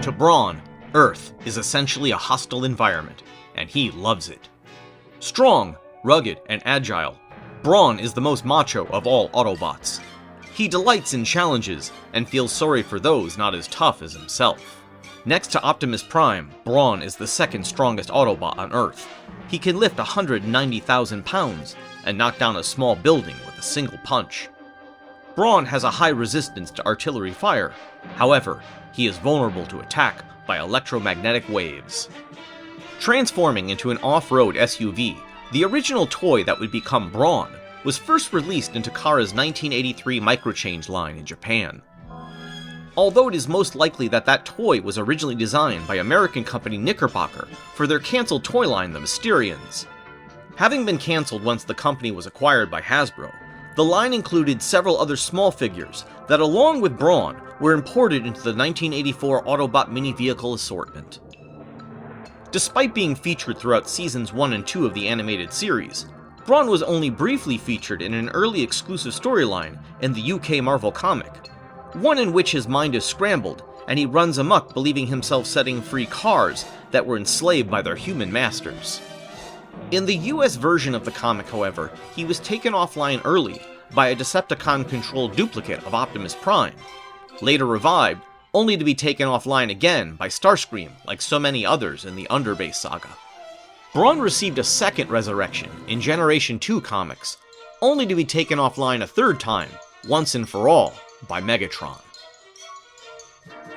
To Brawn, Earth is essentially a hostile environment, and he loves it. Strong, rugged, and agile, Brawn is the most macho of all Autobots. He delights in challenges, and feels sorry for those not as tough as himself. Next to Optimus Prime, Brawn is the second strongest Autobot on Earth. He can lift 190,000 pounds, and knock down a small building with a single punch. Brawn has a high resistance to artillery fire. However, he is vulnerable to attack by electromagnetic waves. Transforming into an off-road SUV, the original toy that would become Brawn was first released into Takara's 1983 Microchange line in Japan. Although it is most likely that that toy was originally designed by American company Knickerbocker for their cancelled toy line, the Mysterians. Having been cancelled once the company was acquired by Hasbro, the line included several other small figures that, along with Brawn, were imported into the 1984 Autobot mini-vehicle assortment. Despite being featured throughout Seasons 1 and 2 of the animated series, Brawn was only briefly featured in an early exclusive storyline in the UK Marvel comic, one in which his mind is scrambled and he runs amok believing himself setting free cars that were enslaved by their human masters. In the US version of the comic, however, he was taken offline early by a Decepticon-controlled duplicate of Optimus Prime, later revived, only to be taken offline again by Starscream like so many others in the Underbase saga. Brawn received a second resurrection in Generation 2 comics, only to be taken offline a third time, once and for all, by Megatron.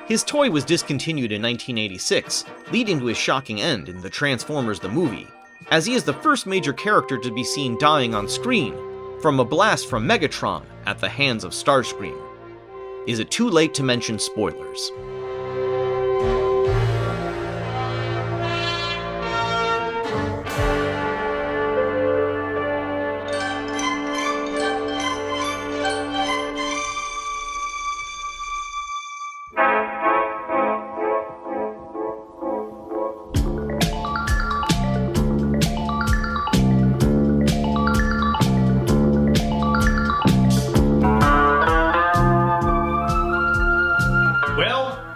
His toy was discontinued in 1986, leading to his shocking end in the Transformers the movie, as he is the first major character to be seen dying on screen from a blast from Megatron at the hands of Starscream. Is it too late to mention spoilers?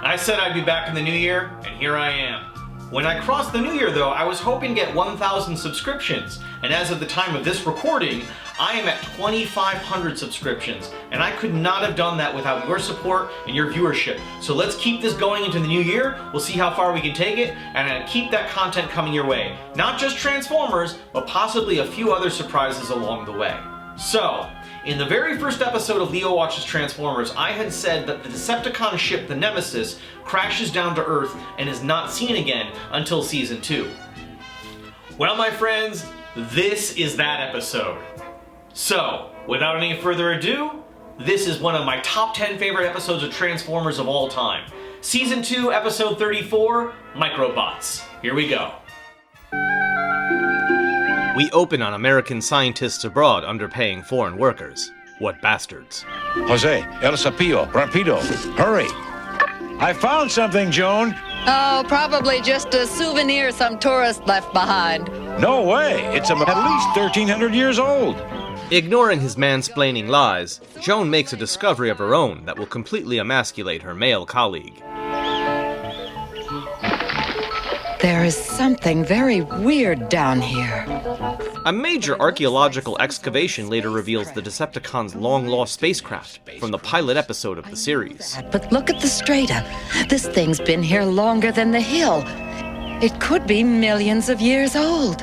I said I'd be back in the new year, and here I am. When I crossed the new year though, I was hoping to get 1,000 subscriptions, and as of the time of this recording, I am at 2,500 subscriptions, and I could not have done that without your support and your viewership. So let's keep this going into the new year, we'll see how far we can take it, and keep that content coming your way. Not just Transformers, but possibly a few other surprises along the way. So, in the very first episode of Leo Watches Transformers, I had said that the Decepticon ship, the Nemesis, crashes down to Earth and is not seen again until Season 2. Well, my friends, this is that episode. So, without any further ado, this is one of my top 10 favorite episodes of Transformers of all time. Season 2, Episode 34, Microbots. Here we go. We open on American scientists abroad underpaying foreign workers. What bastards. Jose, El Sapillo, Rapido, hurry! I found something, Joan! Oh, probably just a souvenir some tourist left behind. No way! It's at least 1,300 years old! Ignoring his mansplaining lies, Joan makes a discovery of her own that will completely emasculate her male colleague. There is something very weird down here. A major archaeological excavation later reveals the Decepticons' long-lost spacecraft from the pilot episode of the series. But look at the strata. This thing's been here longer than the hill. It could be millions of years old.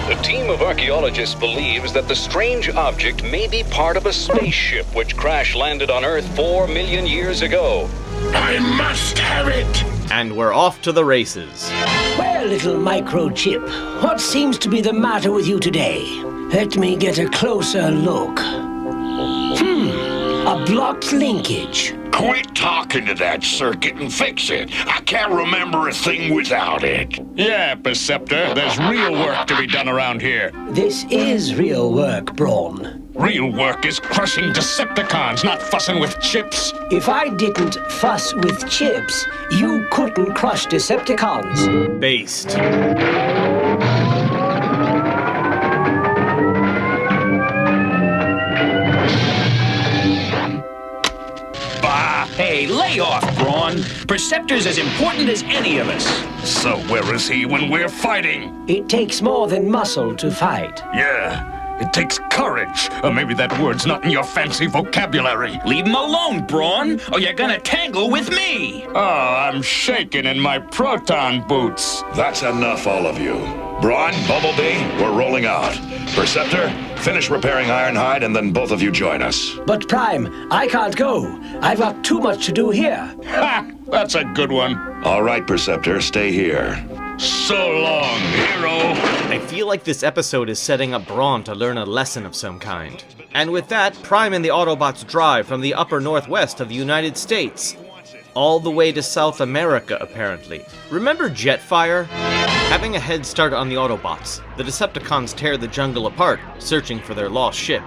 The team of archaeologists believes that the strange object may be part of a spaceship which crash-landed on Earth 4 million years ago. I must have it! And we're off to the races. Well, little microchip, what seems to be the matter with you today? Let me get a closer look. A blocked linkage. Quit talking to that circuit and fix it. I can't remember a thing without it. Yeah, Perceptor, there's real work to be done around here. This is real work, Brawn. Real work is crushing Decepticons, not fussing with chips. If I didn't fuss with chips, you couldn't crush Decepticons. Based. Lay off, Brawn. Perceptor's as important as any of us. So where is he when we're fighting? It takes more than muscle to fight. Yeah, it takes courage. Or maybe that word's not in your fancy vocabulary. Leave him alone, Brawn, or you're gonna tangle with me. Oh, I'm shaking in my proton boots. That's enough, all of you. Brawn, Bumblebee, we're rolling out. Perceptor, finish repairing Ironhide, and then both of you join us. But Prime, I can't go. I've got too much to do here. Ha! That's a good one. All right, Perceptor, stay here. So long, hero. I feel like this episode is setting up Brawn to learn a lesson of some kind. And with that, Prime and the Autobots drive from the upper northwest of the United States, all the way to South America, apparently. Remember Jetfire? Having a head start on the Autobots, the Decepticons tear the jungle apart, searching for their lost ship.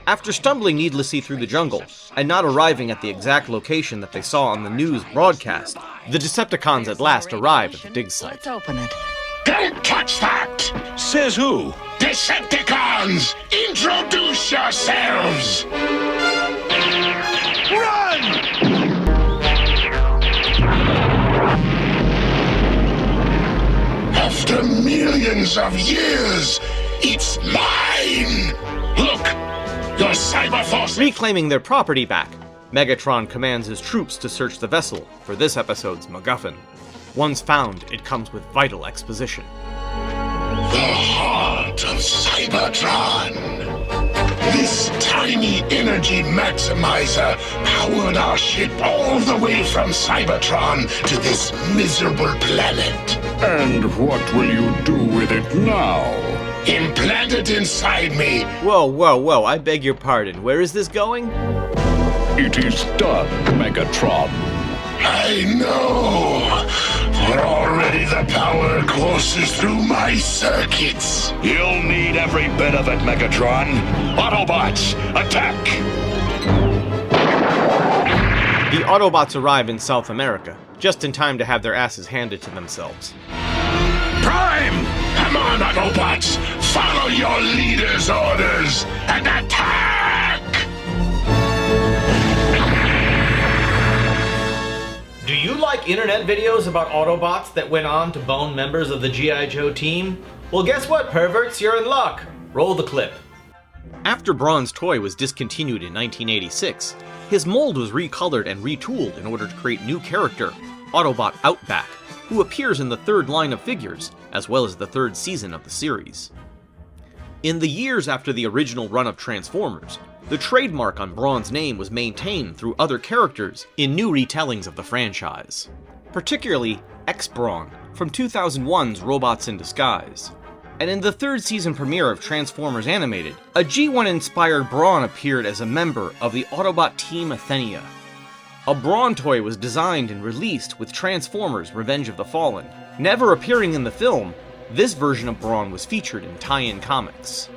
After stumbling needlessly through the jungle, and not arriving at the exact location that they saw on the news broadcast, the Decepticons at last arrive at the dig site. Let's open it. Don't touch that! Says who? Decepticons, introduce yourselves! Run! After millions of years, it's mine! Look! Your Cyberforce... Reclaiming their property back, Megatron commands his troops to search the vessel for this episode's MacGuffin. Once found, it comes with vital exposition. The heart of Cybertron. This tiny energy maximizer powered our ship all the way from Cybertron to this miserable planet. And what will you do with it now? Implant it inside me. Whoa, I beg your pardon, where is this going? It is done, Megatron. I know. For already the power courses through my circuits. You'll need every bit of it, Megatron. Autobots, attack! The Autobots arrive in South America, just in time to have their asses handed to themselves. Prime! Come on, Autobots! Follow your leader's orders and attack! Do you like internet videos about Autobots that went on to bone members of the G.I. Joe team? Well, guess what, perverts? You're in luck. Roll the clip. After Brawn's toy was discontinued in 1986, his mold was recolored and retooled in order to create new character, Autobot Outback, who appears in the third line of figures, as well as the third season of the series. In the years after the original run of Transformers, the trademark on Brawn's name was maintained through other characters in new retellings of the franchise, particularly X-Brawn from 2001's Robots in Disguise. And in the third season premiere of Transformers Animated, a G1-inspired Brawn appeared as a member of the Autobot Team Athenia. A Brawn toy was designed and released with Transformers Revenge of the Fallen. Never appearing in the film, this version of Brawn was featured in tie-in comics.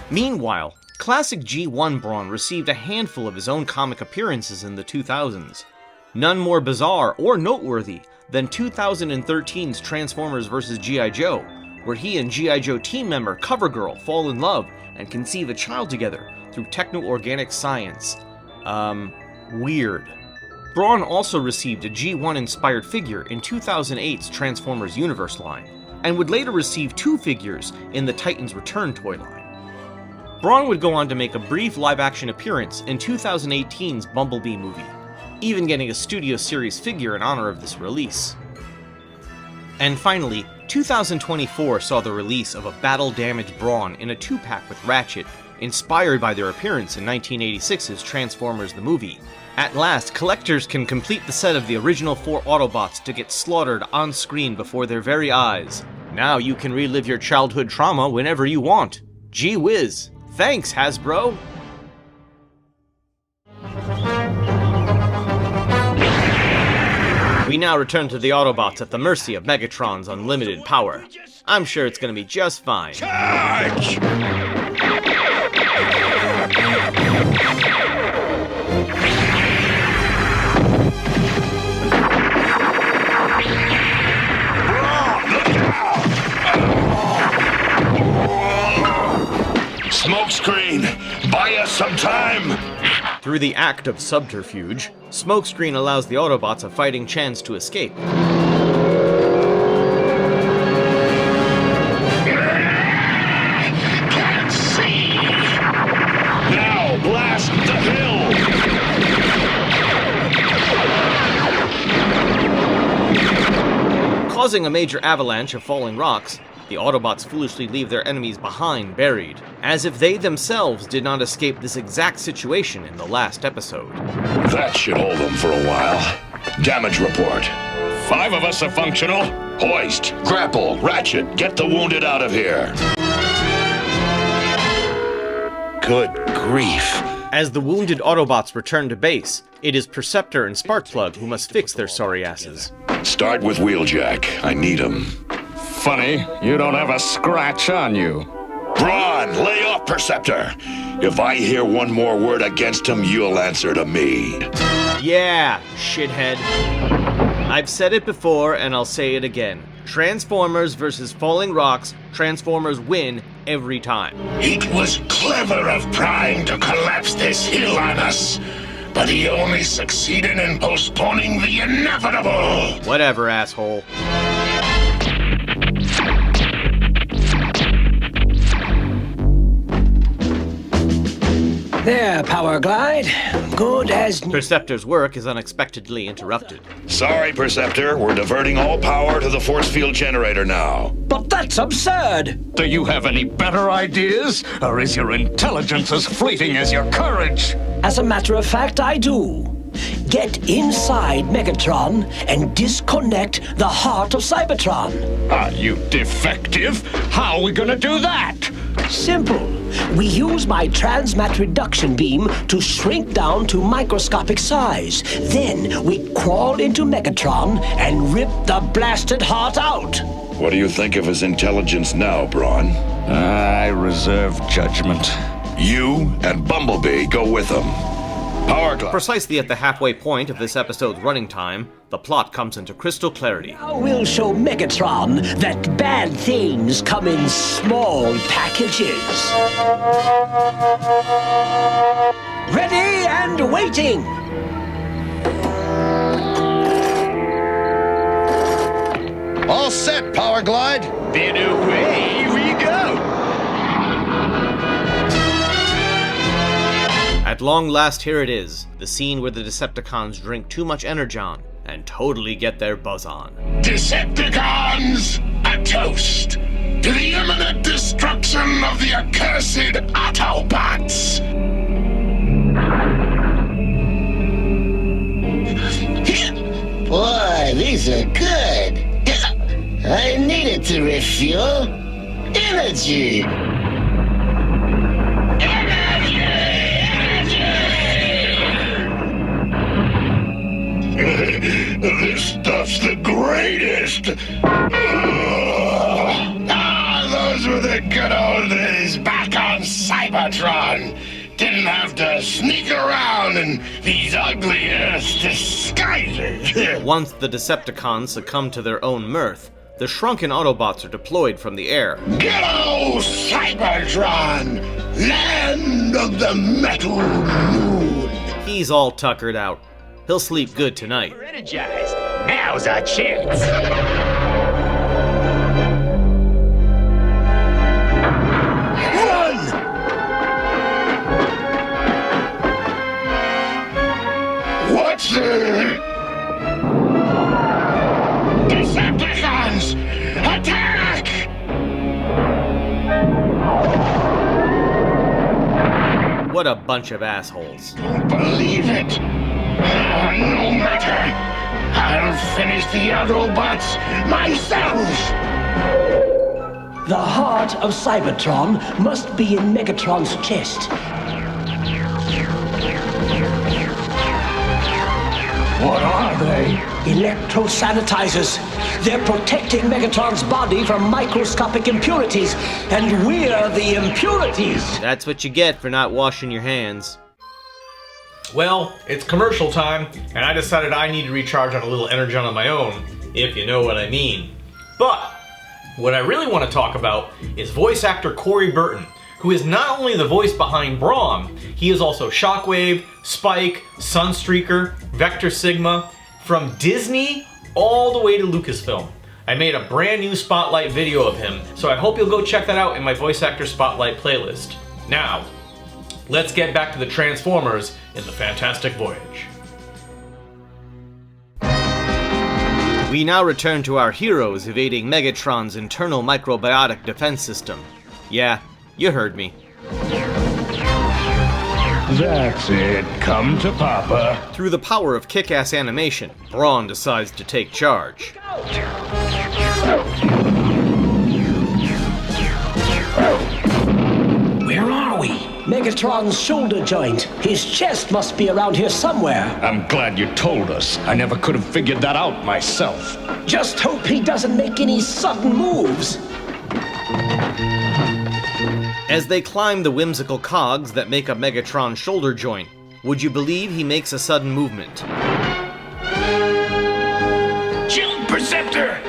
Meanwhile, classic G1 Brawn received a handful of his own comic appearances in the 2000s. None more bizarre or noteworthy than 2013's Transformers vs. G.I. Joe, where he and G.I. Joe team member CoverGirl fall in love and conceive a child together through techno-organic science. Weird. Brawn also received a G1-inspired figure in 2008's Transformers Universe line, and would later receive 2 figures in the Titans Return toy line. Brawn would go on to make a brief live-action appearance in 2018's Bumblebee movie, even getting a Studio Series figure in honor of this release. And finally, 2024 saw the release of a battle-damaged Brawn in a 2-pack with Ratchet, inspired by their appearance in 1986's Transformers the Movie. At last, collectors can complete the set of the original 4 Autobots to get slaughtered on screen before their very eyes. Now you can relive your childhood trauma whenever you want. Gee whiz. Thanks, Hasbro! We now return to the Autobots at the mercy of Megatron's unlimited power. I'm sure it's gonna be just fine. Charge! Smokescreen, buy us some time! Through the act of subterfuge, Smokescreen allows the Autobots a fighting chance to escape. Can't see. Now blast the hill! Causing a major avalanche of falling rocks, the Autobots foolishly leave their enemies behind buried, as if they themselves did not escape this exact situation in the last episode. That should hold them for a while. Damage report. 5 of us are functional. Hoist, grapple, ratchet, get the wounded out of here. Good grief. As the wounded Autobots return to base, it is Perceptor and Sparkplug who must fix their sorry asses. Start with Wheeljack. I need him. Funny, you don't have a scratch on you. Brawn, lay off Perceptor. If I hear one more word against him, you'll answer to me. Yeah, shithead. I've said it before and I'll say it again. Transformers versus falling rocks, Transformers win every time. It was clever of Prime to collapse this hill on us, but he only succeeded in postponing the inevitable. Whatever, asshole. There, Power Glide. Good as... Perceptor's work is unexpectedly interrupted. Sorry, Perceptor. We're diverting all power to the force field generator now. But that's absurd! Do you have any better ideas? Or is your intelligence as fleeting as your courage? As a matter of fact, I do. Get inside Megatron and disconnect the heart of Cybertron. Are you defective? How are we gonna do that? Simple. We use my transmat reduction beam to shrink down to microscopic size. Then we crawl into Megatron and rip the blasted heart out. What do you think of his intelligence now, Brawn? I reserve judgment. You and Bumblebee go with him. Power Glide. Precisely at the halfway point of this episode's running time, the plot comes into crystal clarity. Now we'll show Megatron that bad things come in small packages. Ready and waiting! All set, Power Glide. Then away we go! At long last, here it is, the scene where the Decepticons drink too much Energon and totally get their buzz on. Decepticons, a toast to the imminent destruction of the accursed Autobots. Boy, these are good. I needed to refuel. Energy. This stuff's the greatest. Those were the good old days back on Cybertron. Didn't have to sneak around in these ugly ass disguises. Once the Decepticons succumb to their own mirth, the shrunken Autobots are deployed from the air. Go, Cybertron, land of the metal moon. He's all tuckered out. He'll sleep good tonight. We're energized. Now's our chance. Run! What's the... Decepticons! Attack! What a bunch of assholes. Don't believe it. No matter. I'll finish the Autobots myself. The heart of Cybertron must be in Megatron's chest. What are they? Electro-sanitizers. They're protecting Megatron's body from microscopic impurities, and we're the impurities. That's what you get for not washing your hands. Well, it's commercial time, and I decided I need to recharge on a little Energon on my own, if you know what I mean. But what I really want to talk about is voice actor Corey Burton, who is not only the voice behind Brawn, he is also Shockwave, Spike, Sunstreaker, Vector Sigma, from Disney all the way to Lucasfilm. I made a brand new Spotlight video of him, so I hope you'll go check that out in my Voice Actor Spotlight playlist. Now, let's get back to the Transformers in the Fantastic Voyage. We now return to our heroes evading Megatron's internal microbiotic defense system. Yeah, you heard me. That's it. Come to Papa. Through the power of kick-ass animation, Brawn decides to take charge. Where are we? Megatron's shoulder joint. His chest must be around here somewhere. I'm glad you told us. I never could have figured that out myself. Just hope he doesn't make any sudden moves. As they climb the whimsical cogs that make up Megatron's shoulder joint, would you believe he makes a sudden movement? Chill, Perceptor!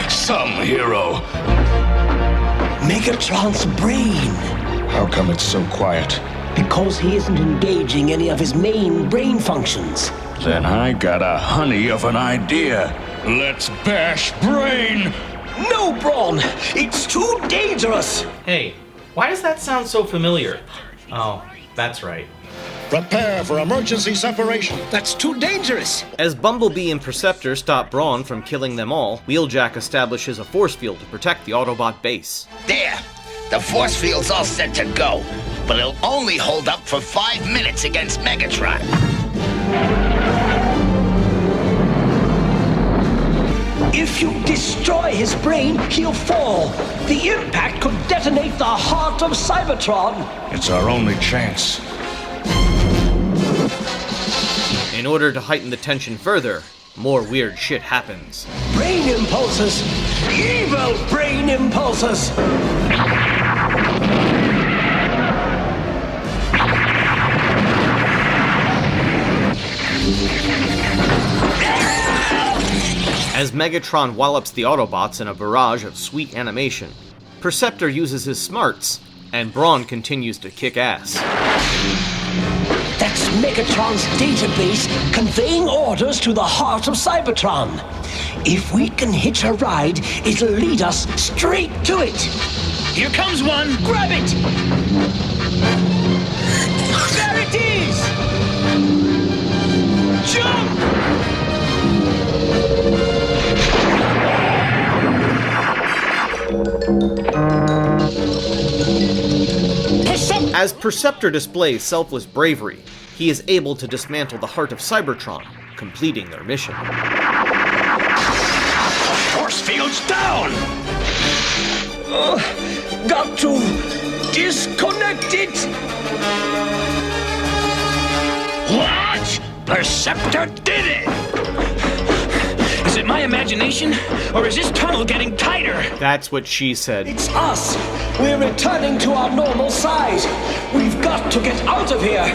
Some hero. Megatron's brain. How come it's so quiet? Because he isn't engaging any of his main brain functions. Then I got a honey of an idea. Let's bash Brain! No, Brawn! It's too dangerous! Hey, why does that sound so familiar? Oh, that's right. Prepare for emergency separation. That's too dangerous! As Bumblebee and Perceptor stop Brawn from killing them all, Wheeljack establishes a force field to protect the Autobot base. There. The force field's all set to go, but it'll only hold up for 5 minutes against Megatron. If you destroy his brain, he'll fall. The impact could detonate the heart of Cybertron. It's our only chance. In order to heighten the tension further, more weird shit happens. Brain impulses! Evil brain impulses! As Megatron wallops the Autobots in a barrage of sweet animation, Perceptor uses his smarts, and Brawn continues to kick ass. That's Megatron's database conveying orders to the heart of Cybertron. If we can hitch a ride, it'll lead us straight to it. Here comes one! Grab it! There it is! Jump! As Perceptor displays selfless bravery, he is able to dismantle the heart of Cybertron, completing their mission. Force field's down! Got to disconnect it! What? Perceptor did it! Is it my imagination, or is this tunnel getting tighter? That's what she said. It's us! We're returning to our normal size! We've got to get out of here!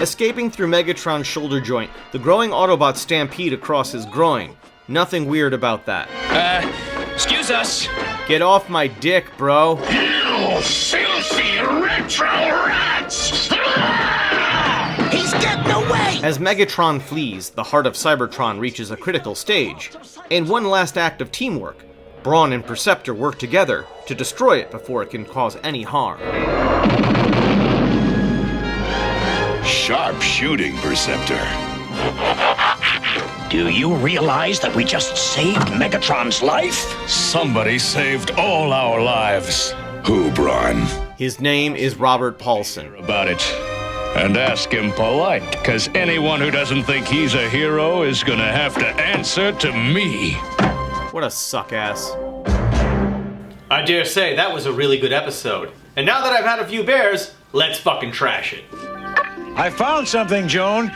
Escaping through Megatron's shoulder joint, the growing Autobots stampede across his groin. Nothing weird about that. Excuse us. Get off my dick, bro. You filthy retro rats! He's getting away! As Megatron flees, the heart of Cybertron reaches a critical stage. In one last act of teamwork, Brawn and Perceptor work together to destroy it before it can cause any harm. Sharp shooting, Perceptor. Do you realize that we just saved Megatron's life? Somebody saved all our lives. Who, Brawn? His name is Robert Paulson. About it. And ask him polite, because anyone who doesn't think he's a hero is gonna have to answer to me. What a suck-ass. I dare say that was a really good episode. And now that I've had a few beers, let's fucking trash it. I found something, Joan.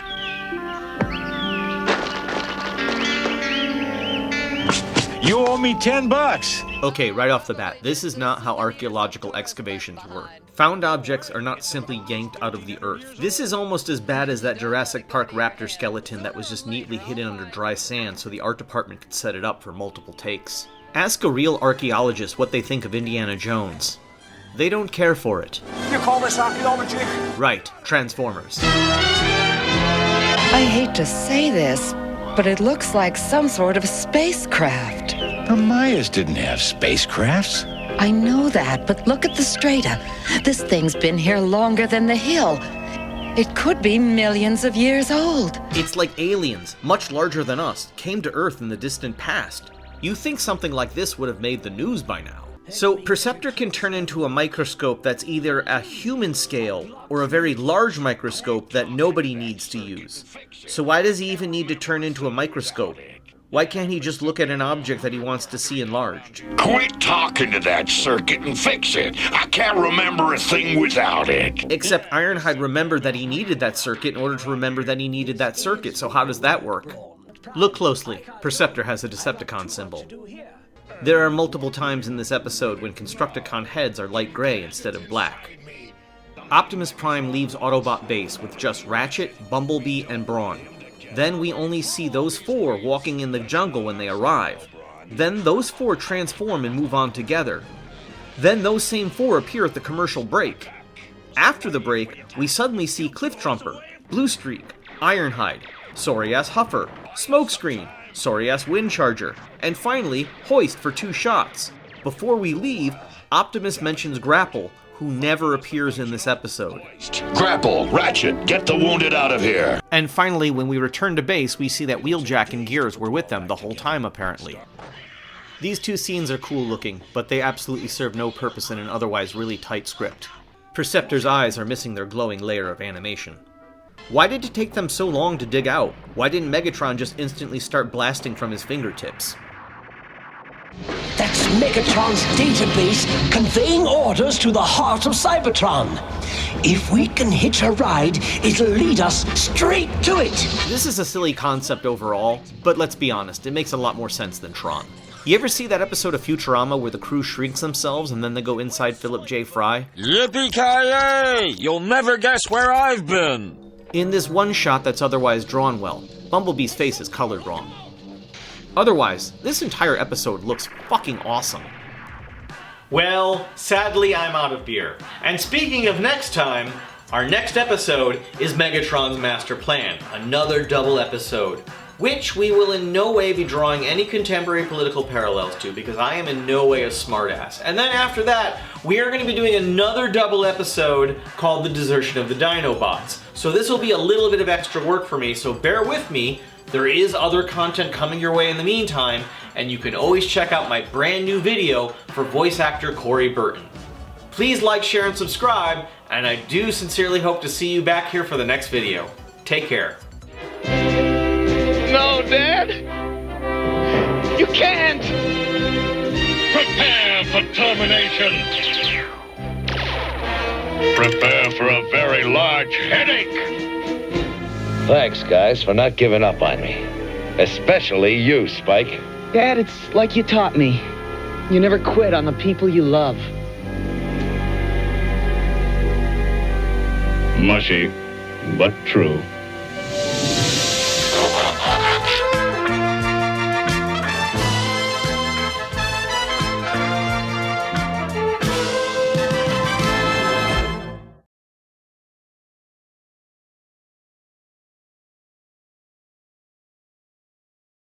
You owe me $10. Okay, right off the bat, this is not how archaeological excavations work. Found objects are not simply yanked out of the earth. This is almost as bad as that Jurassic Park raptor skeleton that was just neatly hidden under dry sand so the art department could set it up for multiple takes. Ask a real archaeologist what they think of Indiana Jones. They don't care for it. You call this archaeology? Right, Transformers. I hate to say this, but it looks like some sort of spacecraft. The Mayas didn't have spacecrafts. I know that, but look at the strata. This thing's been here longer than the hill. It could be millions of years old. It's like aliens, much larger than us, came to Earth in the distant past. You think something like this would have made the news by now. So, Perceptor can turn into a microscope that's either a human scale or a very large microscope that nobody needs to use. So why does he even need to turn into a microscope? Why can't he just look at an object that he wants to see enlarged? Quit talking to that circuit and fix it. I can't remember a thing without it. Except Ironhide remembered that he needed that circuit in order to remember that he needed that circuit, so how does that work? Look closely. Perceptor has a Decepticon symbol. There are multiple times in this episode when Constructicon heads are light gray instead of black. Optimus Prime leaves Autobot base with just Ratchet, Bumblebee, and Brawn. Then we only see those four walking in the jungle when they arrive. Then those four transform and move on together. Then those same four appear at the commercial break. After the break, we suddenly see Cliff Trumper, Bluestreak, Ironhide, Sorry-ass Huffer, Smokescreen, Sorry-ass Windcharger, and finally, Hoist for 2 shots. Before we leave, Optimus mentions Grapple, who never appears in this episode. Grapple, Ratchet, get the wounded out of here. And finally, when we return to base, we see that Wheeljack and Gears were with them the whole time, apparently. These 2 scenes are cool looking, but they absolutely serve no purpose in an otherwise really tight script. Perceptor's eyes are missing their glowing layer of animation. Why did it take them so long to dig out? Why didn't Megatron just instantly start blasting from his fingertips? That's Megatron's database conveying orders to the heart of Cybertron. If we can hitch a ride, it'll lead us straight to it. This is a silly concept overall, but let's be honest, it makes a lot more sense than Tron. You ever see that episode of Futurama where the crew shrinks themselves and then they go inside Philip J. Fry? Yippee-ki-yay! You'll never guess where I've been! In this one shot that's otherwise drawn well, Bumblebee's face is colored wrong. Otherwise, this entire episode looks fucking awesome. Well, sadly I'm out of beer. And speaking of next time, our next episode is Megatron's Master Plan, another double episode, which we will in no way be drawing any contemporary political parallels to because I am in no way a smartass. And then after that, we are going to be doing another double episode called The Desertion of the Dinobots. So this will be a little bit of extra work for me, so bear with me. There is other content coming your way in the meantime, and you can always check out my brand new video for voice actor Corey Burton. Please like, share, and subscribe, and I do sincerely hope to see you back here for the next video. Take care. No, Dad! You can't! Prepare for termination! Prepare for a very large headache! Thanks, guys, for not giving up on me. Especially you, Spike. Dad, it's like you taught me. You never quit on the people you love. Mushy, but true.